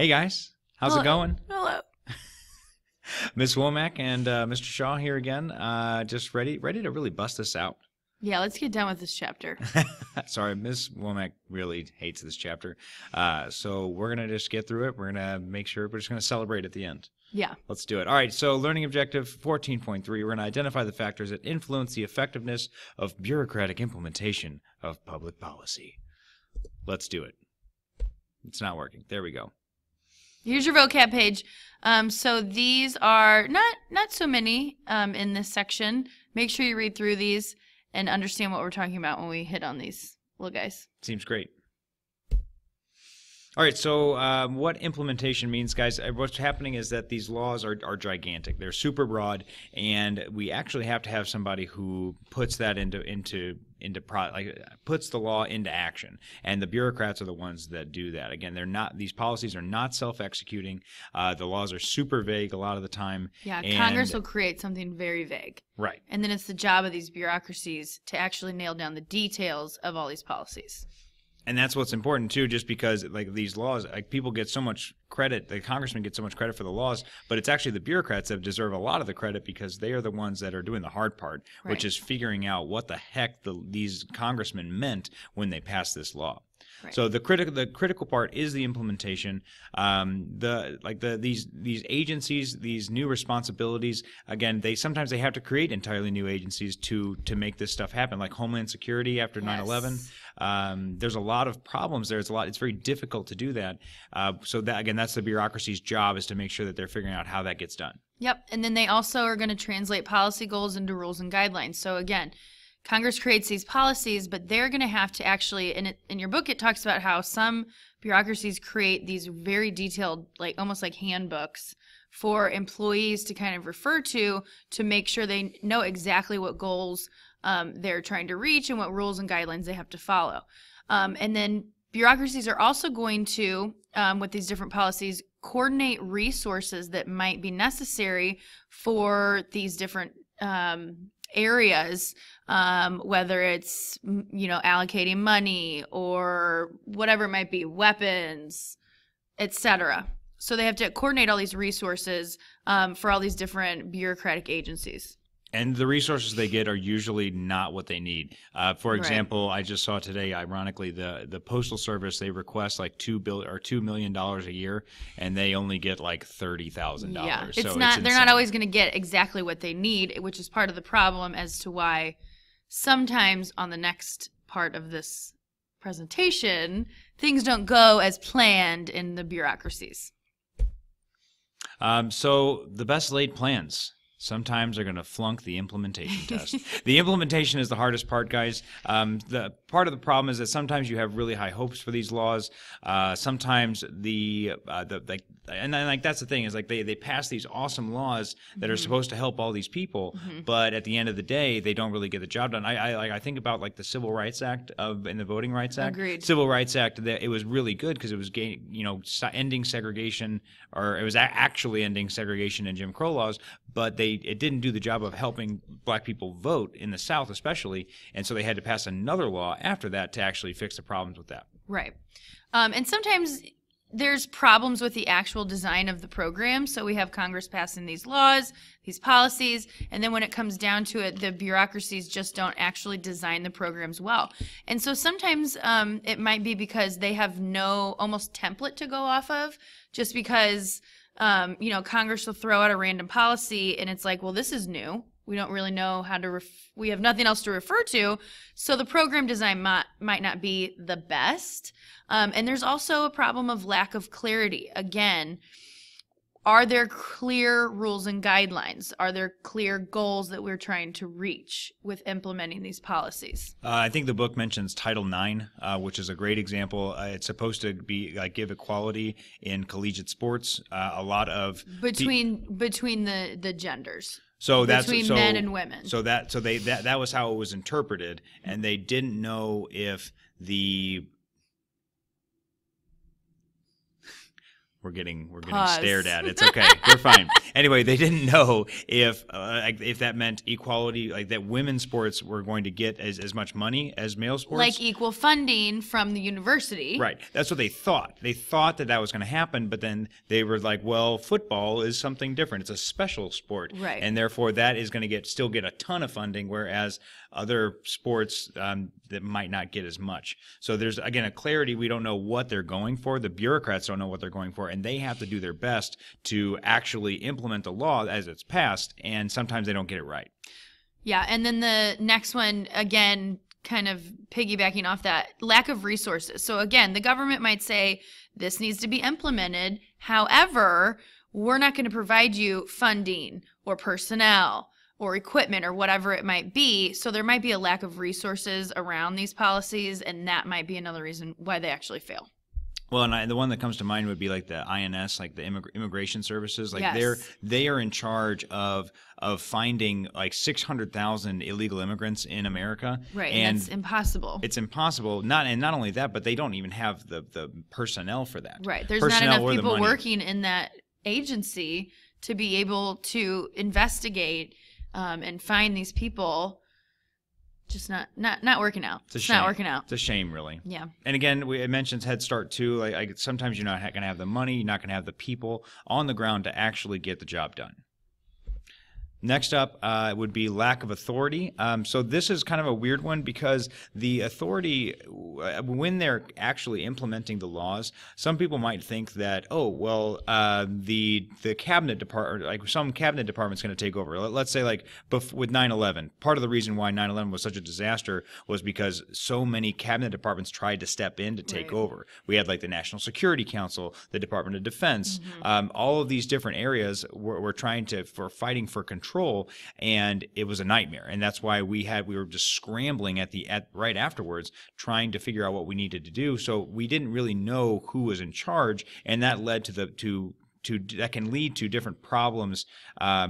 Hey guys, how's Hello. it going? Hello. Miss Womack and Mr. Shaw here again. Just ready to really bust this out. Yeah, let's get done with this chapter. Sorry, Miss Womack really hates this chapter. So we're gonna just get through it. We're gonna make sure we're just gonna celebrate at the end. Yeah. Let's do it. All right, so learning objective 14.3, we're going to identify the factors that influence the effectiveness of bureaucratic implementation of public policy. Let's do it. It's not working. There we go. Here's your vocab page. So these are not so many in this section. Make sure you read through these and understand what we're talking about when we hit on these little guys. Seems great. All right, so what implementation means, guys, what's happening is that these laws are gigantic. They're super broad, and we actually have to have somebody who puts that puts the law into action. And the bureaucrats are the ones that do that. Again, these policies are not self-executing. The laws are super vague a lot of the time. Yeah, Congress will create something very vague. Right. And then it's the job of these bureaucracies to actually nail down the details of all these policies. And that's what's important too, just because like these laws, like people get so much credit, the congressmen get so much credit for the laws, but it's actually the bureaucrats that deserve a lot of the credit because they are the ones that are doing the hard part, Right. which is figuring out what the heck these congressmen meant when they passed this law. Right. So the critical part is the implementation. These agencies, these new responsibilities. Again, sometimes they have to create entirely new agencies to make this stuff happen. Like Homeland Security after 9/11. There's a lot of problems there. It's very difficult to do that. So that again, that's the bureaucracy's job, is to make sure that they're figuring out how that gets done. Yep, and then they also are going to translate policy goals into rules and guidelines. So again, Congress creates these policies, but they're going to have to actually, in your book, it talks about how some bureaucracies create these very detailed, like almost like handbooks for employees to kind of refer to make sure they know exactly what goals they're trying to reach and what rules and guidelines they have to follow. And then bureaucracies are also going to, with these different policies, coordinate resources that might be necessary for these different areas, whether it's, allocating money or whatever it might be, weapons, etc. So they have to coordinate all these resources for all these different bureaucratic agencies. And the resources they get are usually not what they need. For Right. example, I just saw today, ironically, the Postal Service, they request like $2 million a year, and they only get like $30,000. Yeah, So they're not insane. always going to get exactly what they need, which is part of the problem as to why sometimes on the next part of this presentation, things don't go as planned in the bureaucracies. So the best laid plans sometimes are going to flunk the implementation test. The implementation is the hardest part, guys. The part of the problem is that sometimes you have really high hopes for these laws. Sometimes that's the thing, is like they pass these awesome laws that are supposed to help all these people, but at the end of the day, they don't really get the job done. I think about like the Civil Rights Act and the Voting Rights Act. Agreed. Civil Rights Act, it was really good because it was ending segregation, or it was actually ending segregation and Jim Crow laws, but it didn't do the job of helping black people vote in the South especially, and so they had to pass another law after that to actually fix the problems with that. Right. And sometimes there's problems with the actual design of the program. So we have Congress passing these laws, these policies, and then when it comes down to it, the bureaucracies just don't actually design the programs well. And so sometimes it might be because they have no almost template to go off of, just because Congress will throw out a random policy and it's like, well, this is new. We don't really know how to, we have nothing else to refer to. So the program design might not be the best. And there's also a problem of lack of clarity. Again, are there clear rules and guidelines? Are there clear goals that we're trying to reach with implementing these policies? I think the book mentions Title IX, which is a great example. It's supposed to be give equality in collegiate sports. A lot of between the genders. So that's between men and women. So that was how it was interpreted, and they didn't know if We're getting Pause. stared at. It's okay. We're fine. Anyway, they didn't know if that meant equality, like that women's sports were going to get as much money as male sports. Like equal funding from the university. Right. That's what they thought. They thought that was going to happen, but then they were like, well, football is something different. It's a special sport. Right. And therefore that is going to still get a ton of funding, whereas other sports that might not get as much. So there's, again, a clarity. We don't know what they're going for. The bureaucrats don't know what they're going for, and they have to do their best to actually implement the law as it's passed, and sometimes they don't get it right. Yeah, and then the next one, again, kind of piggybacking off that, lack of resources. So again, the government might say this needs to be implemented. However, we're not going to provide you funding or personnel or equipment or whatever it might be. So there might be a lack of resources around these policies, and that might be another reason why they actually fail. Well, and the one that comes to mind would be like the INS, like the immigration services. Like Yes. they are in charge of finding like 600,000 illegal immigrants in America. Right, and that's impossible. It's impossible. Not only that, but they don't even have the personnel for that. Right. There's Personnel not enough or the people money. working in that agency to be able to investigate and find these people. Just not working out. It's a It's shame. not working out. It's a shame, really. Yeah. And again, it mentions Head Start too. Like sometimes you're not going to have the money, you're not going to have the people on the ground to actually get the job done. Next up would be lack of authority. So this is kind of a weird one because the authority, when they're actually implementing the laws, some people might think that, oh, well, the cabinet department, like some cabinet department's going to take over. Let's say like with 9/11, part of the reason why 9/11 was such a disaster was because so many cabinet departments tried to step in to take Right. over. We had like the National Security Council, the Department of Defense, all of these different areas were trying for fighting for control, and it was a nightmare. And that's why we were just scrambling right afterwards, trying to figure out what we needed to do. So we didn't really know who was in charge, and that led to that can lead to different problems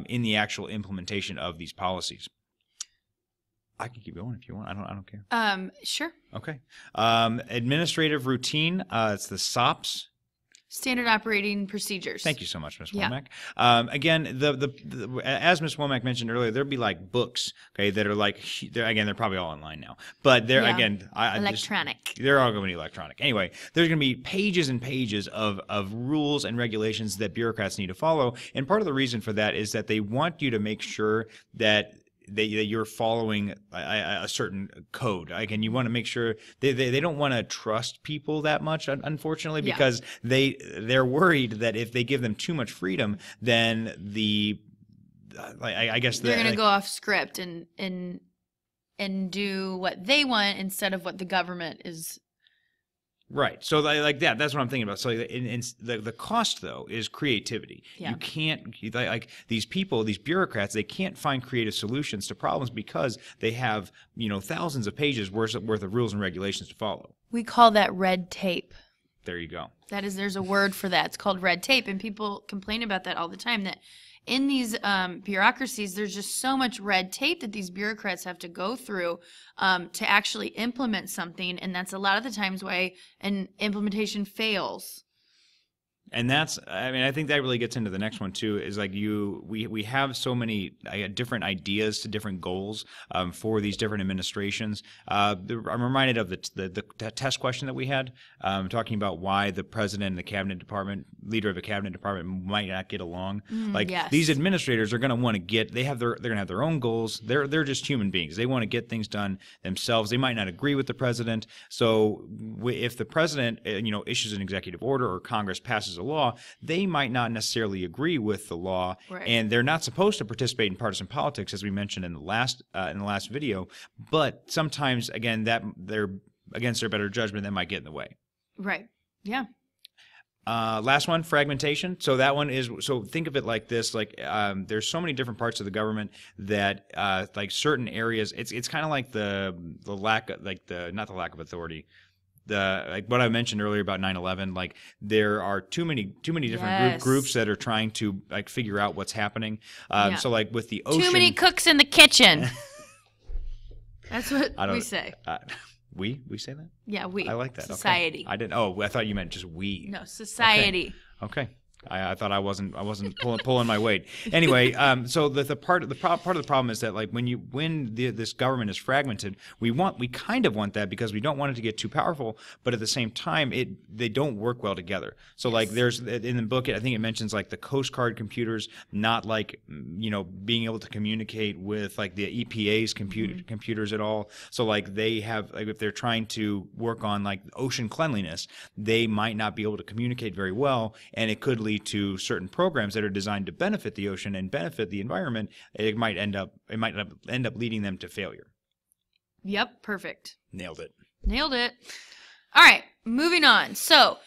in the actual implementation of these policies. I can keep going if you want. I don't care. Sure. Okay. Administrative routine. It's the SOPs. Standard operating procedures. Thank you so much, Ms. Yeah. Womack. Again, as Ms. Womack mentioned earlier, there'd be like books, okay, that are like, they're probably all online now, but they're Yeah. again, Electronic. they're all going to be electronic. Anyway, there's going to be pages and pages of rules and regulations that bureaucrats need to follow, and part of the reason for that is that they want you to make sure that you're following a certain code. Like, and you want to make sure they don't want to trust people that much, unfortunately, Yeah. because they're worried that if they give them too much freedom, then I guess They're going to go off script and do what they want instead of what the government is. Right. So like that. That's what I'm thinking about. So the cost, though, is creativity. Yeah. You can't, like these people, these bureaucrats, they can't find creative solutions to problems because they have, thousands of pages worth of rules and regulations to follow. We call that red tape. There you go. There's a word for that. It's called red tape, and people complain about that all the time, that in these bureaucracies, there's just so much red tape that these bureaucrats have to go through to actually implement something, and that's a lot of the times why an implementation fails. And I think that really gets into the next one too, is like we have so many different ideas to different goals for these different administrations. I'm reminded of the test question that we had, talking about why the president and the cabinet department, leader of a cabinet department might not get along. Yes. These administrators are going to want to they're going to have their own goals. They're just human beings. They want to get things done themselves. They might not agree with the president. So if the president, issues an executive order or Congress passes a law, they might not necessarily agree with the law, Right. and they're not supposed to participate in partisan politics, as we mentioned in the last video. But sometimes, again, that they're against their better judgment, that might get in the way. Right. Yeah. Last one, fragmentation. So that one is, so think of it like this, like there's so many different parts of the government that like certain areas, it's kind of like the lack of, like not the lack of authority. Like what I mentioned earlier about 9/11, like there are too many different Yes. groups that are trying to like figure out what's happening. Yeah. So like with the ocean, Too many cooks in the kitchen. That's what we say. We say that? Yeah, we. I like that. Society. Okay. I didn't. Oh, I thought you meant just we. No, society. Okay. I thought I wasn't pulling my weight. Anyway, so the part of the problem is that, like, when this government is fragmented, we kind of want that because we don't want it to get too powerful, but at the same time they don't work well together. So like there's in the book, I think it mentions like the Coast Guard computers not like being able to communicate with like the EPA's computers at all. So like they have, like, if they're trying to work on like ocean cleanliness, they might not be able to communicate very well, and it could lead to certain programs that are designed to benefit the ocean and benefit the environment. It might end up leading them to failure. Yep, perfect. Nailed it. All right, moving on. So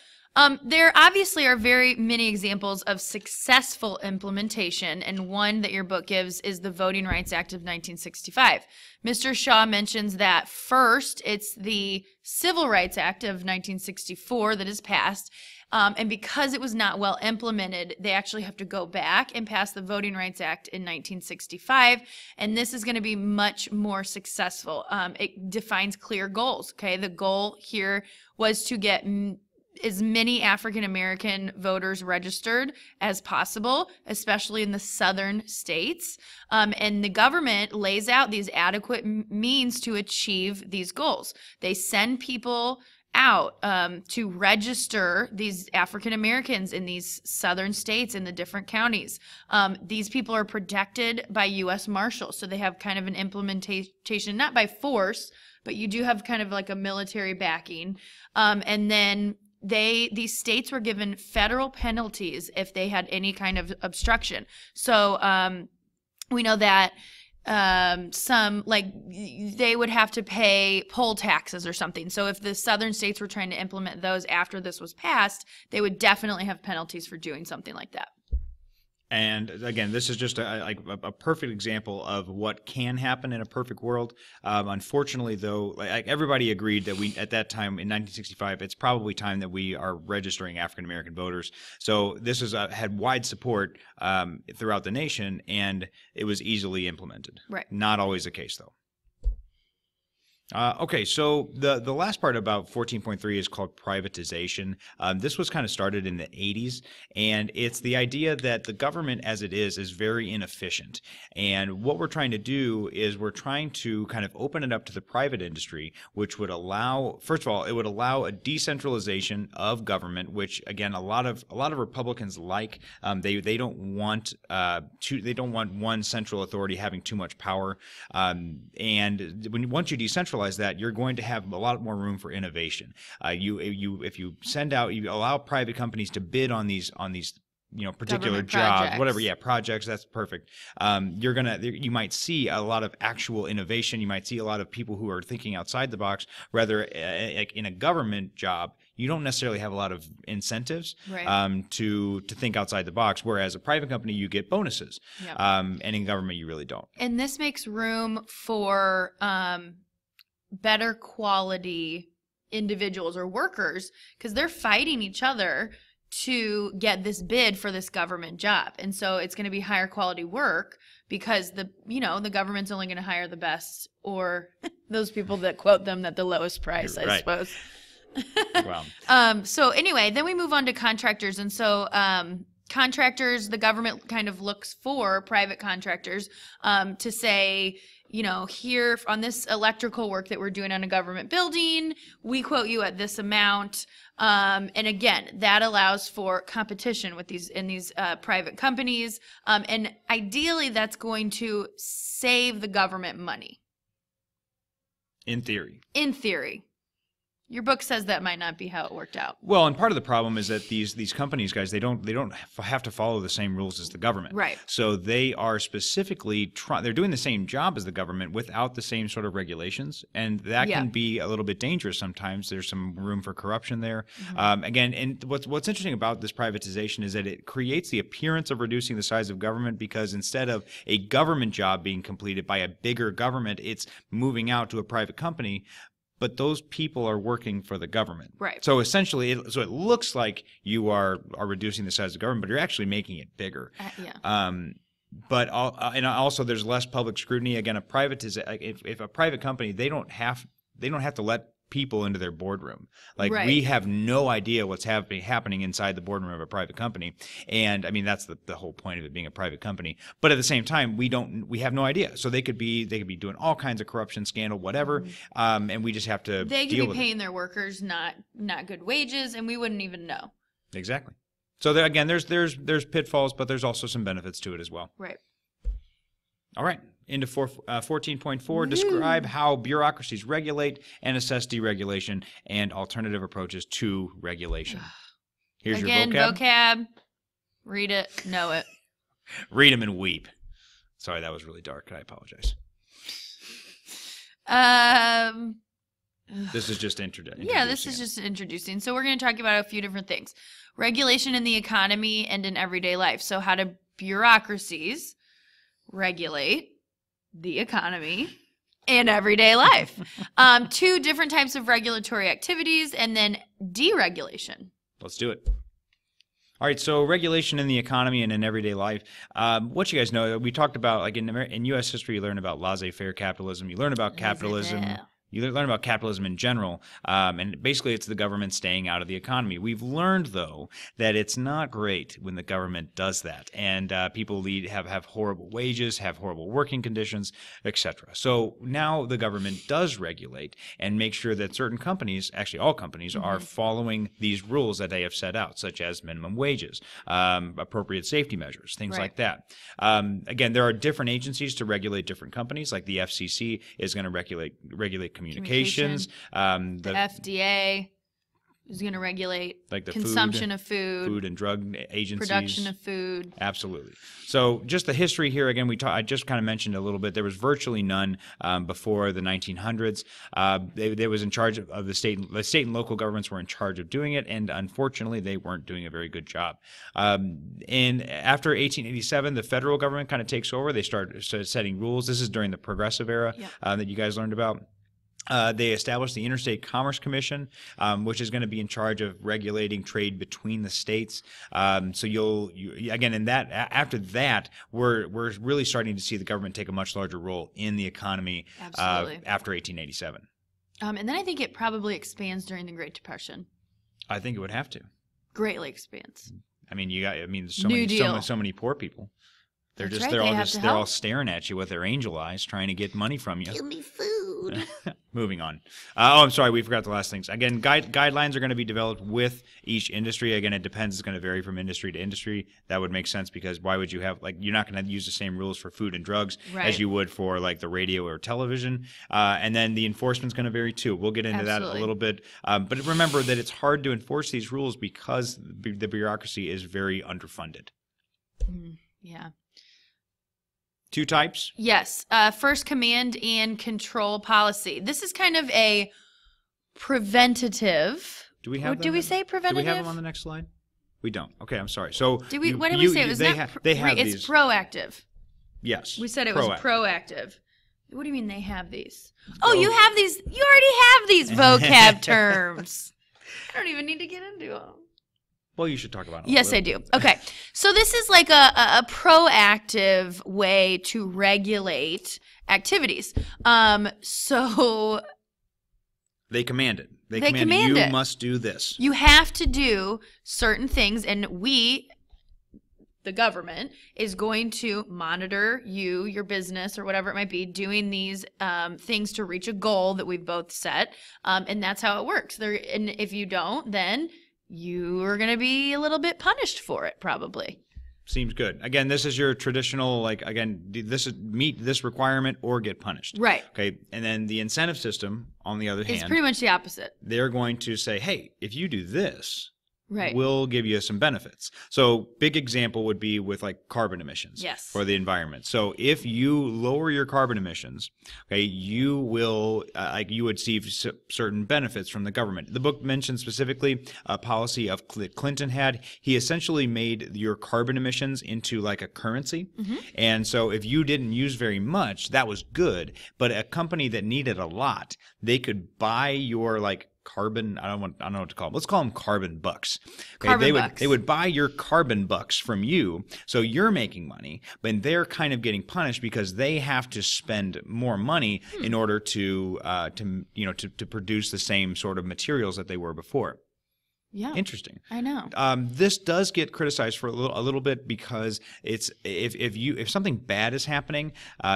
there obviously are very many examples of successful implementation, and one that your book gives is the Voting Rights Act of 1965. Mr. Shaw mentions that first it's the Civil Rights Act of 1964 that is passed, and because it was not well implemented, they actually have to go back and pass the Voting Rights Act in 1965, and this is going to be much more successful. It defines clear goals, okay? The goal here was to get as many African American voters registered as possible, especially in the southern states. And the government lays out these adequate means to achieve these goals. They send people out to register these African Americans in these southern states in the different counties. These people are protected by U.S. Marshals, so they have kind of an implementation, not by force, but you do have kind of like a military backing. And then these states were given federal penalties if they had any kind of obstruction. So we know that some, like, they would have to pay poll taxes or something. So if the southern states were trying to implement those after this was passed, they would definitely have penalties for doing something like that. And again, this is just a perfect example of what can happen in a perfect world. Unfortunately, though, like everybody agreed that at that time in 1965, it's probably time that we are registering African American voters. So this had wide support throughout the nation, and it was easily implemented. Right. Not always the case, though. Okay, so the last part about 14.3 is called privatization. This was kind of started in the 80s, and it's the idea that the government as it is very inefficient. And what we're trying to do is we're trying to kind of open it up to the private industry, which would allow, first of all, it would allow a decentralization of government, which again a lot of Republicans like. They don't want one central authority having too much power. And once you decentralize that, you're going to have a lot more room for innovation. If you allow private companies to bid on these particular Government jobs, projects. whatever, projects, that's perfect. You might see a lot of actual innovation. You might see a lot of people who are thinking outside the box. Rather, like in a government job, you don't necessarily have a lot of incentives to think outside the box, whereas a private company, you get bonuses. Yep. And in government, you really don't. And this makes room for better quality individuals or workers, because they're fighting each other to get this bid for this government job. And so it's going to be higher quality work because the government's only going to hire the best, or those people that quote them at the lowest price, I suppose. Wow. So anyway, then we move on to contractors. And so contractors, the government kind of looks for private contractors to say, here on this electrical work that we're doing on a government building, we quote you at this amount. And again, that allows for competition with these private companies. And ideally, that's going to save the government money. In theory. Your book says that might not be how it worked out. Well, and part of the problem is that these companies, guys, they don't have to follow the same rules as the government. Right. So they are specifically they're doing the same job as the government without the same sort of regulations, and that can be a little bit dangerous sometimes. There's some room for corruption there. Mm-hmm. Again, and what's interesting about this privatization is that it creates the appearance of reducing the size of government, because instead of a government job being completed by a bigger government, it's moving out to a private company. But those people are working for the government. Right. So essentially, it looks like you are reducing the size of the government, but you're actually making it bigger. But also there's less public scrutiny. Again, if a private company, they don't have to let people into their boardroom. Like Right. we have no idea what's happening inside the boardroom of a private company. And I mean, that's the whole point of it being a private company. But at the same time, we have no idea. So they could be doing all kinds of corruption, scandal, whatever. And we just have to They could deal be with paying their workers not good wages, and we wouldn't even know. it. Exactly. So there, again, there's pitfalls, but there's also some benefits to it as well. Right. All right. Into 14.4, describe how bureaucracies regulate and assess deregulation and alternative approaches to regulation. Here's Again, your vocab. Read it, know it. Read them and weep. Sorry, that was really dark. I apologize. This is just introducing. Yeah, this is just introducing. So we're going to talk about a few different things. Regulation in the economy and in everyday life. So how do bureaucracies regulate the economy and everyday life? Two different types of regulatory activities, and then deregulation. Let's do it. All right, so regulation in the economy and in everyday life. What you guys know, we talked about, like in U.S. history, you learn about laissez-faire capitalism. You learn about capitalism. Laissez-faire. You learn about capitalism in general, and basically it's the government staying out of the economy. We've learned, though, that it's not great when the government does that, and people have horrible wages, have horrible working conditions, etc. So now the government does regulate and make sure that certain companies, actually all companies, are following these rules that they have set out, such as minimum wages, appropriate safety measures, things like that. Again, there are different agencies to regulate different companies, like the FCC is going to regulate communications. The FDA is going to regulate like the consumption of food and drug agencies, production of food. Absolutely. So just the history here again. I just kind of mentioned a little bit. There was virtually none before the 1900s. They was in charge of the state. The state and local governments were in charge of doing it, and unfortunately, they weren't doing a very good job. And after 1887, the federal government kind of takes over. They started setting rules. This is during the Progressive era that you guys learned about. They established the Interstate Commerce Commission, which is going to be in charge of regulating trade between the states. So again, in that after that, we're really starting to see the government take a much larger role in the economy after 1887. And then I think it probably expands during the Great Depression. I think it would have to. Greatly expands. I mean, so many poor people. They're all staring at you with their angel eyes, trying to get money from you. Give me food. Moving on. I'm sorry, we forgot the last things. Again, guidelines are going to be developed with each industry. Again, it depends. It's going to vary from industry to industry. That would make sense because why would you have you're not going to use the same rules for food and drugs as you would for like the radio or television. And then the enforcement's going to vary too. We'll get into that a little bit. But remember that it's hard to enforce these rules because the bureaucracy is very underfunded. Yeah. Two types? Yes. First, command and control policy. This is kind of a preventative. Do we have? Do we say preventative? Do we have them on the next slide? We don't. Okay, I'm sorry. So what did we say? It was it's proactive. Yes. We said it was proactive. What do you mean they have these? Oh, you have these. You already have these vocab terms. I don't even need to get into them. Well, you should talk about it. Yes, I do. Okay. So this is like a proactive way to regulate activities. So they command it. They command it. You must do this. You have to do certain things, and the government, is going to monitor you, your business, or whatever it might be, doing these things to reach a goal that we've both set. And that's how it works. And if you don't, then you are going to be a little bit punished for it, probably. Seems good. Again, this is your traditional, this is meet this requirement or get punished. Right. Okay. And then the incentive system, on the other hand, it's pretty much the opposite. They're going to say, hey, if you do this, right, we'll give you some benefits. So big example would be with carbon emissions for the environment. So if you lower your carbon emissions, okay, you will you would see certain benefits from the government. The book mentions specifically a policy that Clinton had. He essentially made your carbon emissions into a currency. And so if you didn't use very much, that was good. But a company that needed a lot, they could buy your carbon. I don't know what to call them. Let's call them carbon bucks. Okay, Carbon bucks. They would buy your carbon bucks from you, so you're making money, but they're kind of getting punished because they have to spend more money in order to produce the same sort of materials that they were before. Yeah, interesting. I know. This does get criticized for a little bit because it's if something bad is happening,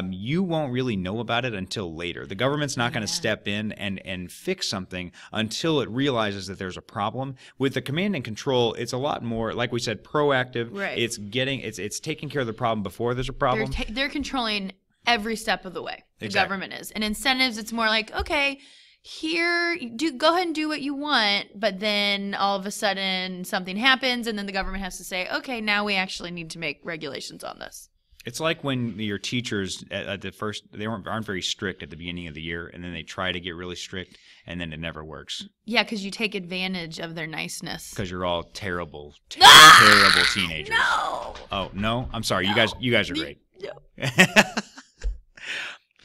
you won't really know about it until later. The government's not going to step in and fix something until it realizes that there's a problem. With the command and control, it's a lot more, like we said, proactive. Right. It's taking care of the problem before there's a problem. They're controlling every step of the way. The Exactly. government is. And incentives, it's more like, okay, here, go ahead and do what you want, but then all of a sudden something happens, and then the government has to say, okay, now we actually need to make regulations on this. It's like when your teachers at the first aren't very strict at the beginning of the year, and then they try to get really strict, and then it never works. Yeah, because you take advantage of their niceness. Because you're all terrible teenagers. No. Oh no, I'm sorry. No. You guys are great. No.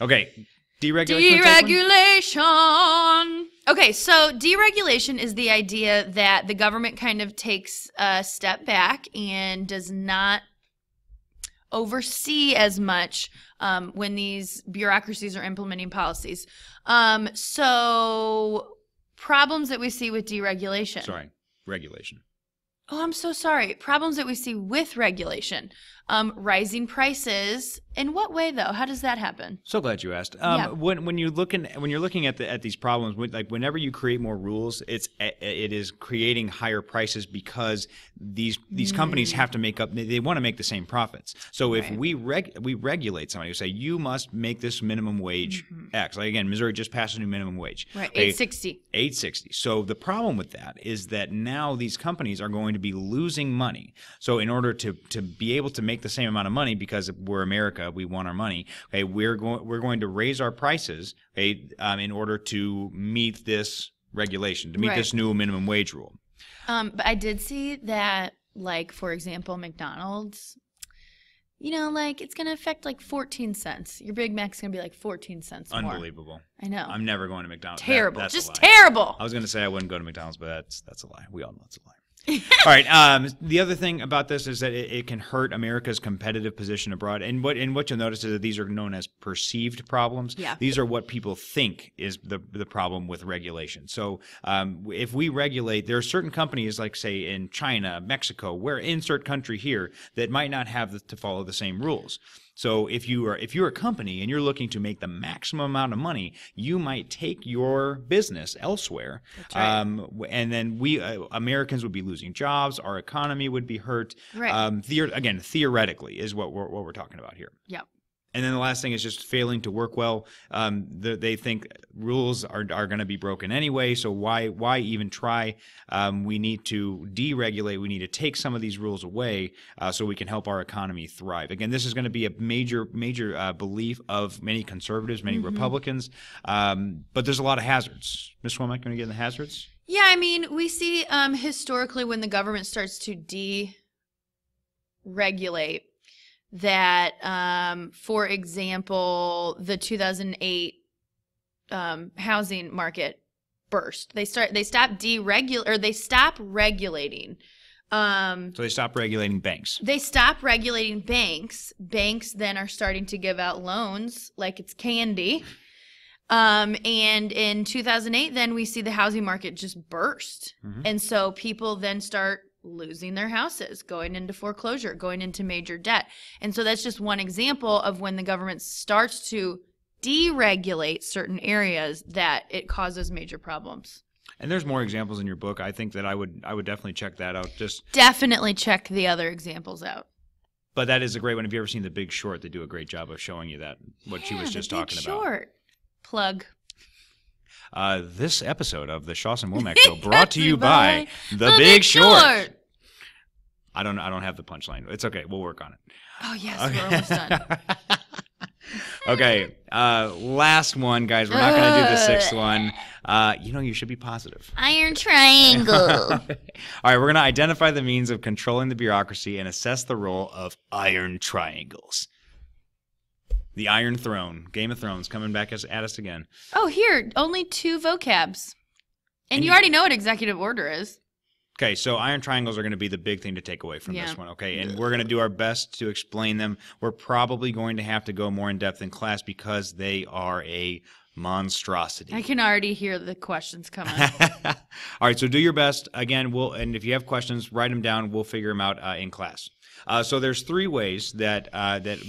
Okay. Deregulation. Okay, so deregulation is the idea that the government kind of takes a step back and does not oversee as much when these bureaucracies are implementing policies. So problems that we see with deregulation. Sorry, regulation. Oh, I'm so sorry. Problems that we see with regulation. Rising prices. In what way, though? How does that happen? So glad you asked. Yeah. When you're looking at these problems, like whenever you create more rules, it is creating higher prices because these companies have to they want to make the same profits. So if we regulate somebody, we say you must make this minimum wage X. Like again, Missouri just passed a new minimum wage. Right, $8.60. $8.60. So the problem with that is that now these companies are going to be losing money. So in order to be able to make the same amount of money, because we're America, we want our money. Okay, we're going to raise our prices. Okay, in order to meet this regulation, to meet this new minimum wage rule. But I did see that, like for example, McDonald's. It's going to affect like 14 cents. Your Big Mac's going to be like 14 cents more. Unbelievable. I know. I'm never going to McDonald's. Terrible. That's just a lie. terrible. I was going to say I wouldn't go to McDonald's, but that's a lie. We all know it's a lie. All right. The other thing about this is that it can hurt America's competitive position abroad. And what you'll notice is that these are known as perceived problems. Yeah. These are what people think is the problem with regulation. So if we regulate, there are certain companies, like say in China, Mexico, where insert country here, that might not have to follow the same rules. So if you're a company and you're looking to make the maximum amount of money, you might take your business elsewhere. That's right. And then we Americans would be losing jobs. Our economy would be hurt. Right. Again, theoretically is what we're talking about here. Yep. And then the last thing is just failing to work well. They think rules are going to be broken anyway, so why even try? We need to deregulate. We need to take some of these rules away so we can help our economy thrive. Again, this is going to be a major belief of many conservatives, many Republicans, but there's a lot of hazards. Ms. Womack, going to get in the hazards? Yeah, I mean, we see historically when the government starts to deregulate, that, for example, the 2008 housing market burst. They stop regulating. So they stop regulating banks. They stop regulating banks. Banks then are starting to give out loans like it's candy. And in 2008, then we see the housing market just burst. And so people then start losing their houses, going into foreclosure, going into major debt. And so that's just one example of when the government starts to deregulate certain areas that it causes major problems. And there's more examples in your book. I think that I would definitely check that out. Definitely check the other examples out. But that is a great one. Have you ever seen The Big Short? They do a great job of showing you what she was just talking about. Short. Plug. This episode of the Shawson Womack Show brought to you by The Big Short. I don't have the punchline. It's okay. We'll work on it. Oh, yes. Okay. We're almost done. Okay. Last one, guys. We're not going to do the sixth one. You should be positive. Iron triangle. All right. We're going to identify the means of controlling the bureaucracy and assess the role of iron triangles. The Iron Throne. Game of Thrones coming back at us again. Oh, here. Only 2 vocabs. And you already know what executive order is. Okay, so iron triangles are going to be the big thing to take away from this one, okay? And we're going to do our best to explain them. We're probably going to have to go more in depth in class because they are a monstrosity. I can already hear the questions coming. All right, so do your best. Again, and if you have questions, write them down. We'll figure them out in class. So there's three ways that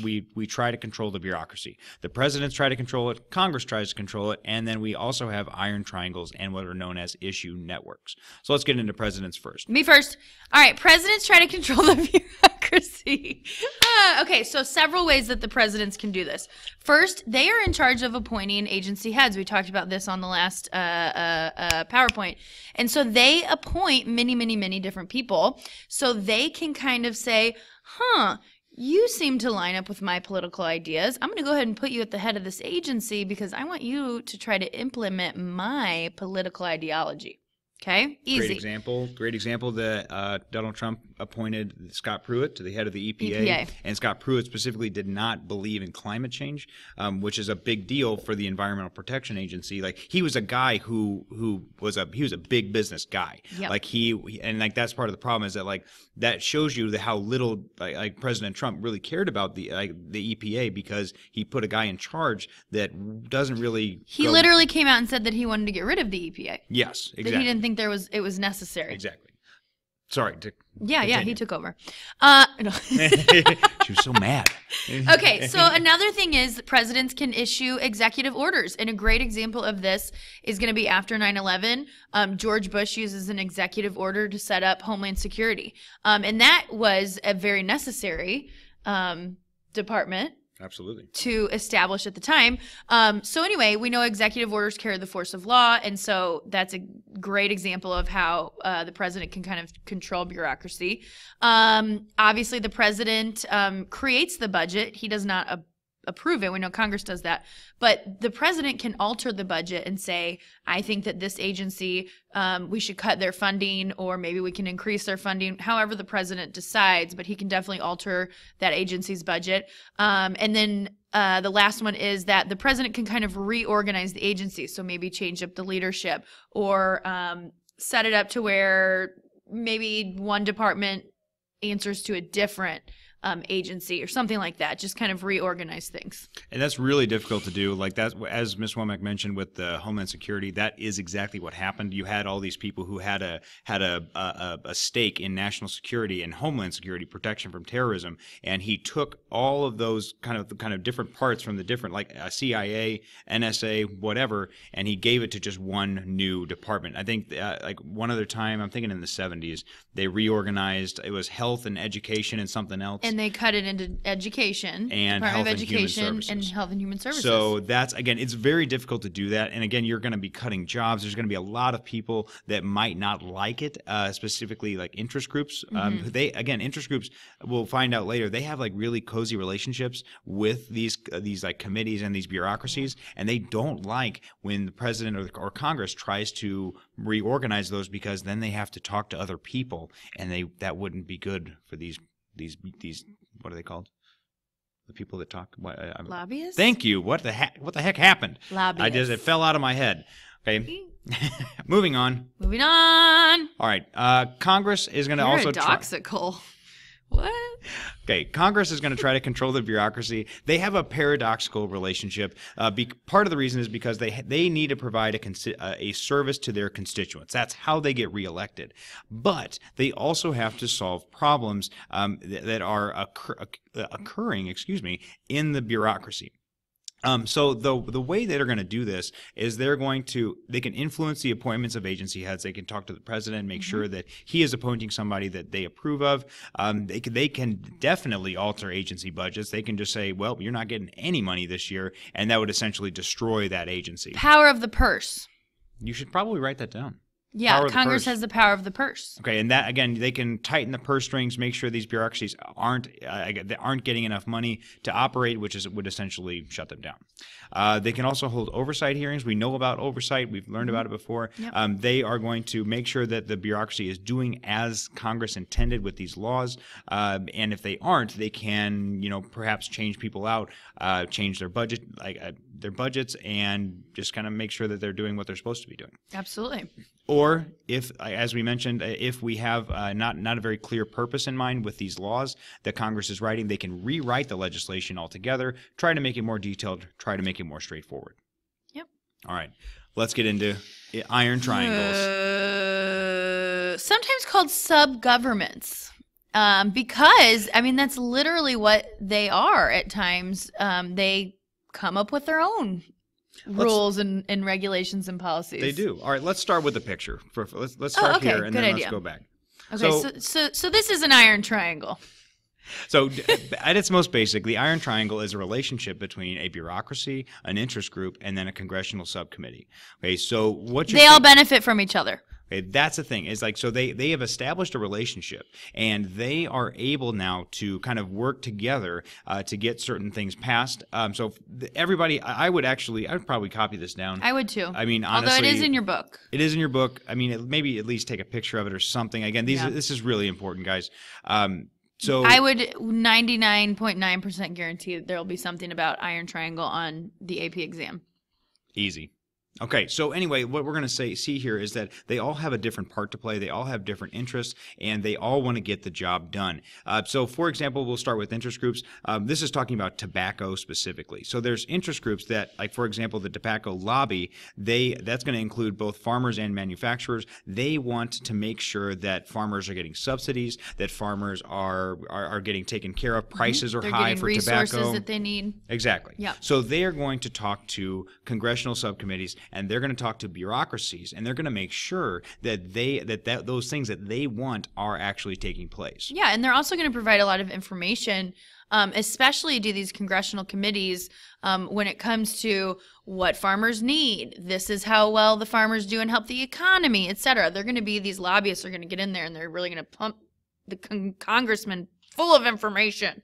we try to control the bureaucracy. The presidents try to control it, Congress tries to control it, and then we also have iron triangles and what are known as issue networks. So let's get into presidents first. Me first. All right, presidents try to control the bureaucracy. Okay, so several ways that the presidents can do this. First, they are in charge of appointing agency heads. We talked about this on the last PowerPoint. And so they appoint many, many, many different people. So they can kind of say, you seem to line up with my political ideas. I'm going to go ahead and put you at the head of this agency because I want you to try to implement my political ideology. Okay, easy. Great example that Donald Trump appointed Scott Pruitt to the head of the EPA. And Scott Pruitt specifically did not believe in climate change, which is a big deal for the Environmental Protection Agency. Like he was a guy who was a big business guy. Yep. Like that's part of the problem is that like that shows you how little like President Trump really cared about the EPA because he put a guy in charge that doesn't really. He literally came out and said that he wanted to get rid of the EPA. Yes, exactly. That he didn't think it was necessary. Exactly. Sorry. Yeah, he took over. No. She was so mad. Okay, so another thing is presidents can issue executive orders. And a great example of this is going to be after 9/11. George Bush uses an executive order to set up Homeland Security. And that was a very necessary department. Absolutely. To establish at the time. So anyway, we know executive orders carry the force of law, and so that's a great example of how the president can kind of control bureaucracy. Obviously, the president creates the budget. He does not approve it. We know Congress does that. But the president can alter the budget and say, I think that this agency, we should cut their funding, or maybe we can increase their funding, however the president decides, but he can definitely alter that agency's budget. And then the last one is that the president can kind of reorganize the agency. So maybe change up the leadership or set it up to where maybe one department answers to a different agency or something like that. Just kind of reorganize things. And that's really difficult to do. Like that's, as Ms. Womack mentioned with the Homeland Security, that is exactly what happened. You had all these people who had a stake in national security and Homeland Security, protection from terrorism, and he took all of those kind of different parts from the different, like CIA, NSA, whatever, and he gave it to just one new department. I think like one other time, I'm thinking in the 70s, they reorganized. It was health and education and something else. And they cut it into education, and Department Health of Education, and Human Services. and Health and Human Services. So that's, again, it's very difficult to do that. And again, you're going to be cutting jobs. There's going to be a lot of people that might not like it, specifically like interest groups. Interest groups, we'll find out later, they have like really cozy relationships with these like committees and these bureaucracies, and they don't like when the president or Congress tries to reorganize those because then they have to talk to other people, and that wouldn't be good for these what are they called? The people that talk. Lobbyists? Thank you. What the heck happened? Lobbyists. It fell out of my head. Okay. Moving on. All right. Congress is going to also paradoxical. What? Okay, Congress is going to try to control the bureaucracy. They have a paradoxical relationship. Part of the reason is because they need to provide a service to their constituents. That's how they get reelected. But they also have to solve problems that are occurring, in the bureaucracy. So the way that they're going to do this is they can influence the appointments of agency heads. They can talk to the president and make sure that he is appointing somebody that they approve of. They can definitely alter agency budgets. They can just say, well, you're not getting any money this year, and that would essentially destroy that agency. Power of the purse. You should probably write that down. Yeah, Congress has the power of the purse. Okay, and that, again, they can tighten the purse strings, make sure these bureaucracies aren't getting enough money to operate, which would essentially shut them down. They can also hold oversight hearings. We know about oversight. We've learned about it before. Yep. They are going to make sure that the bureaucracy is doing as Congress intended with these laws. And if they aren't, they can, perhaps change people out, change their budgets, and just kind of make sure that they're doing what they're supposed to be doing. Absolutely. Or if, as we mentioned, if we have not a very clear purpose in mind with these laws that Congress is writing, they can rewrite the legislation altogether, try to make it more detailed, try to make it more straightforward. Yep. All right. Let's get into iron triangles. Sometimes called sub-governments. Because, I mean, that's literally what they are at times. They come up with their own rules and regulations and policies. They do. All right, let's start with the picture. Let's start here, and then let's go back. Okay, so this is an iron triangle. So at its most basic, the iron triangle is a relationship between a bureaucracy, an interest group, and then a congressional subcommittee. Okay, so what they all benefit from each other. Okay, that's the thing. Is like, so they have established a relationship, and they are able now to kind of work together to get certain things passed. So everybody, I would probably copy this down. I would too. I mean, honestly, although it is in your book. It is in your book. I mean, maybe at least take a picture of it or something. Again, this is really important, guys. So I would 99.9% guarantee that there will be something about iron triangle on the AP exam. Easy. Okay, so anyway, what we're going to see here is that they all have a different part to play. They all have different interests, and they all want to get the job done. So, for example, we'll start with interest groups. This is talking about tobacco specifically. So there's interest groups that, like, for example, the tobacco lobby, that's going to include both farmers and manufacturers. They want to make sure that farmers are getting subsidies, that farmers are getting taken care of. Prices are high for tobacco. They're getting resources that they need. Exactly. Yeah. So they are going to talk to congressional subcommittees, and they're going to talk to bureaucracies, and they're going to make sure that those things that they want are actually taking place. Yeah, and they're also going to provide a lot of information, especially to these congressional committees when it comes to what farmers need. This is how well the farmers do and help the economy, et cetera. They're going to be, these lobbyists are going to get in there, and they're really going to pump the congressman full of information.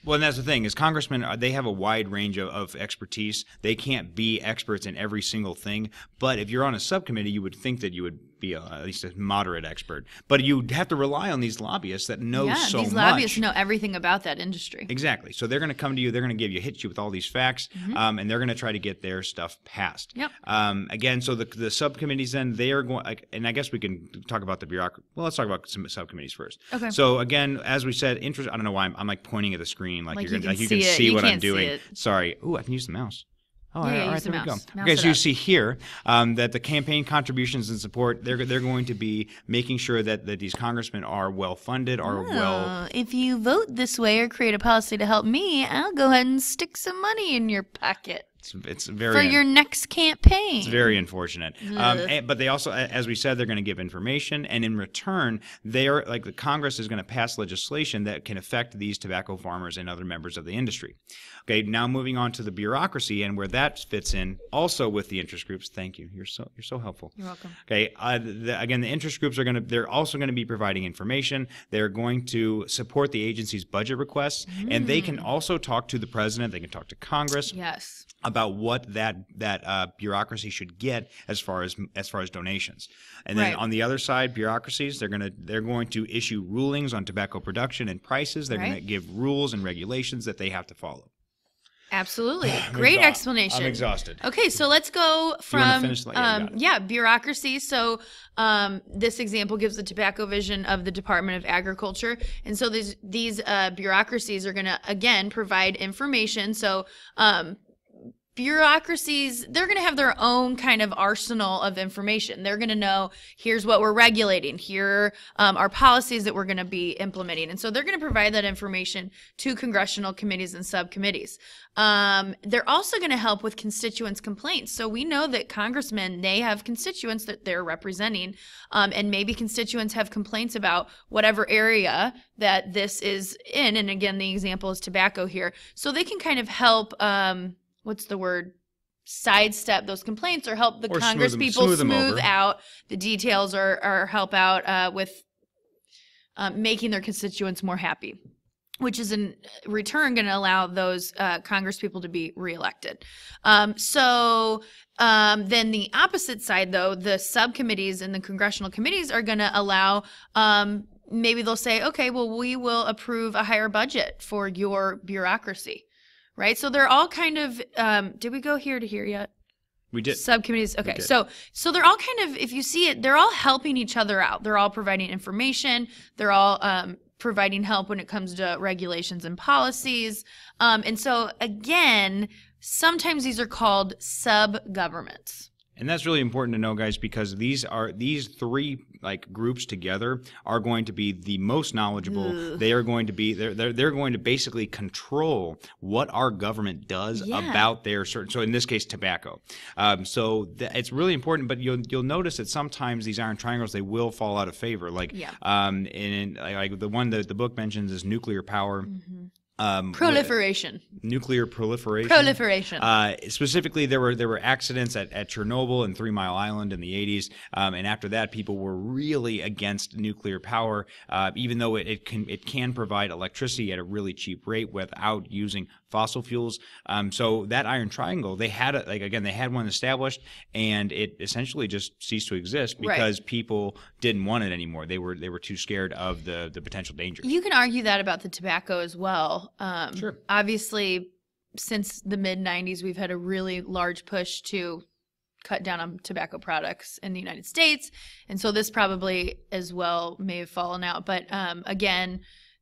Well, and that's the thing, is congressmen, they have a wide range of expertise. They can't be experts in every single thing. But if you're on a subcommittee, you would think that you would be at least a moderate expert. But you have to rely on these lobbyists that know so much. These lobbyists know everything about that industry. Exactly. So they're going to come to you. They're going to hit you with all these facts, and they're going to try to get their stuff passed. Yep. Again, so the subcommittees then, they are going, and I guess we can talk about the bureaucracy. Well, let's talk about some subcommittees first. Okay. So again, as we said, interest. I don't know why I'm like pointing at the screen like you can see what I'm doing. Sorry. Ooh, I can use the mouse. Oh, yeah, all right, there we go. Okay, so you see here that the campaign contributions and support, they're going to be making sure that these congressmen are well funded, if you vote this way or create a policy to help me, I'll go ahead and stick some money in your pocket. It's very for your next campaign. It's very unfortunate. But they also, as we said, they're going to give information, and in return, the Congress is going to pass legislation that can affect these tobacco farmers and other members of the industry. Okay, now moving on to the bureaucracy and where that fits in, also with the interest groups. Thank you. You're so helpful. You're welcome. Okay, again, the interest groups they're also going to be providing information. They're going to support the agency's budget requests, and they can also talk to the president. They can talk to Congress. Yes. About what that bureaucracy should get as far as donations, and then on the other side, bureaucracies they're going to issue rulings on tobacco production and prices. They're going to give rules and regulations that they have to follow. Absolutely, great explanation. I'm exhausted. Okay, so let's go from bureaucracy. So this example gives the tobacco vision of the Department of Agriculture, and so these bureaucracies are going to again provide information. So bureaucracies, they're going to have their own kind of arsenal of information. They're going to know, here's what we're regulating, here are policies that we're going to be implementing. And so they're going to provide that information to congressional committees and subcommittees. They're also going to help with constituents' complaints. So we know that congressmen, they have constituents that they're representing, and maybe constituents have complaints about whatever area that this is in. And again, the example is tobacco here. So they can kind of help what's the word? Sidestep those complaints or help the Congress people smooth out the details or help out with making their constituents more happy, which is in return going to allow those Congress people to be reelected. Then the opposite side, though, the subcommittees and the congressional committees are going to allow maybe they'll say, okay, well, we will approve a higher budget for your bureaucracy. Right, so they're all kind of. Did we go here to here yet? We did. Subcommittees. Okay. did. So they're all kind of, if you see it, they're all helping each other out. They're all providing information. They're all providing help when it comes to regulations and policies. And so again, sometimes these are called sub-governments. And that's really important to know, guys, because these three groups together are going to be the most knowledgeable. They are going to be they're going to basically control what our government does about their certain. So in this case, tobacco. It's really important. But you'll notice that sometimes these iron triangles, they will fall out of favor. And the one that the book mentions is nuclear power. Mm-hmm. Proliferation. Nuclear proliferation. Specifically, there were accidents at Chernobyl and 3 Mile Island in the 80s, and after that, people were really against nuclear power, even though it can provide electricity at a really cheap rate without using fossil fuels. So that iron triangle, they had one established, and it essentially just ceased to exist because people didn't want it anymore. They were too scared of the potential dangers. You can argue that about the tobacco as well. Sure. Obviously, since the mid-90s, we've had a really large push to cut down on tobacco products in the United States. And so this probably as well may have fallen out. But again,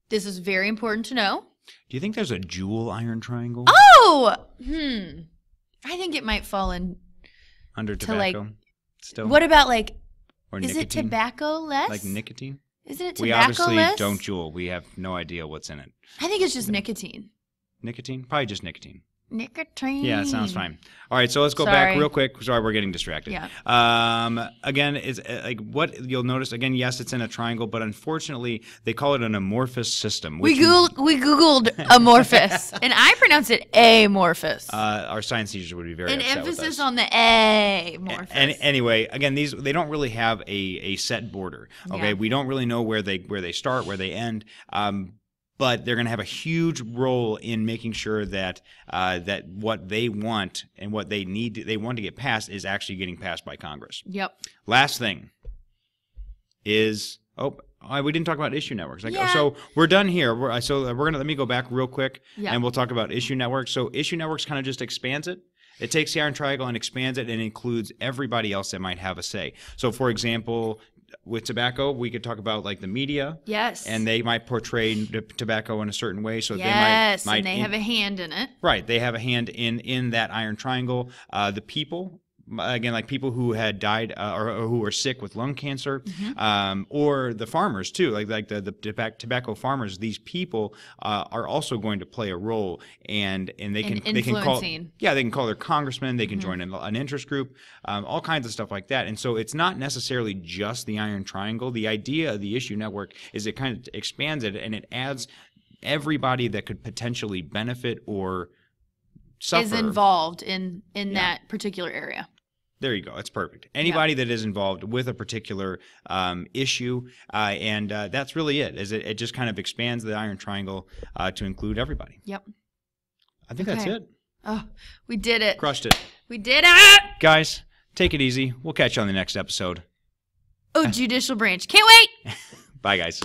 this is very important to know. Do you think there's a jewel iron triangle? Oh! I think it might fall in under tobacco still. What about or is nicotine? It tobacco less? Like nicotine? Isn't it We tobacco obviously less? don't jewel. We have no idea what's in it. I think it's just nicotine. Nicotine? Probably just nicotine. Nicotine. Yeah, it sounds fine. All right, so let's go back real quick. Sorry, we're getting distracted. Yeah. Again, it's what you'll notice. Again, yes, it's in a triangle, but unfortunately, they call it an amorphous system. We googled amorphous, and I pronounce it amorphous. Our science teachers would be very upset with us. An emphasis on the amorphous. And anyway, again, they don't really have a set border. Okay, we don't really know where they start, where they end. But they're going to have a huge role in making sure that that what they want and what they want to get passed is actually getting passed by Congress. Yep. Last thing is we didn't talk about issue networks. So we're done here. We're gonna let me go back real quick and we'll talk about issue networks. So issue networks kind of just expands it. It takes the iron triangle and expands it and includes everybody else that might have a say. So for example, with tobacco, we could talk about the media. Yes. And they might portray tobacco in a certain way. So they might and they have a hand in it. Right. They have a hand in that iron triangle. The people, again, people who had died or who were sick with lung cancer, or the farmers too, the tobacco farmers. These people are also going to play a role, and they can call their congressman. They can join an interest group, all kinds of stuff like that. And so it's not necessarily just the iron triangle. The idea of the issue network is it kind of expands it and it adds everybody that could potentially benefit or suffer is involved in that particular area. There you go. That's perfect. Anybody that is involved with a particular issue, and that's really it. It just kind of expands the iron triangle to include everybody. Yep. I think that's it. Oh, we did it. Crushed it. We did it. Guys, take it easy. We'll catch you on the next episode. Oh, judicial branch. Can't wait. Bye, guys.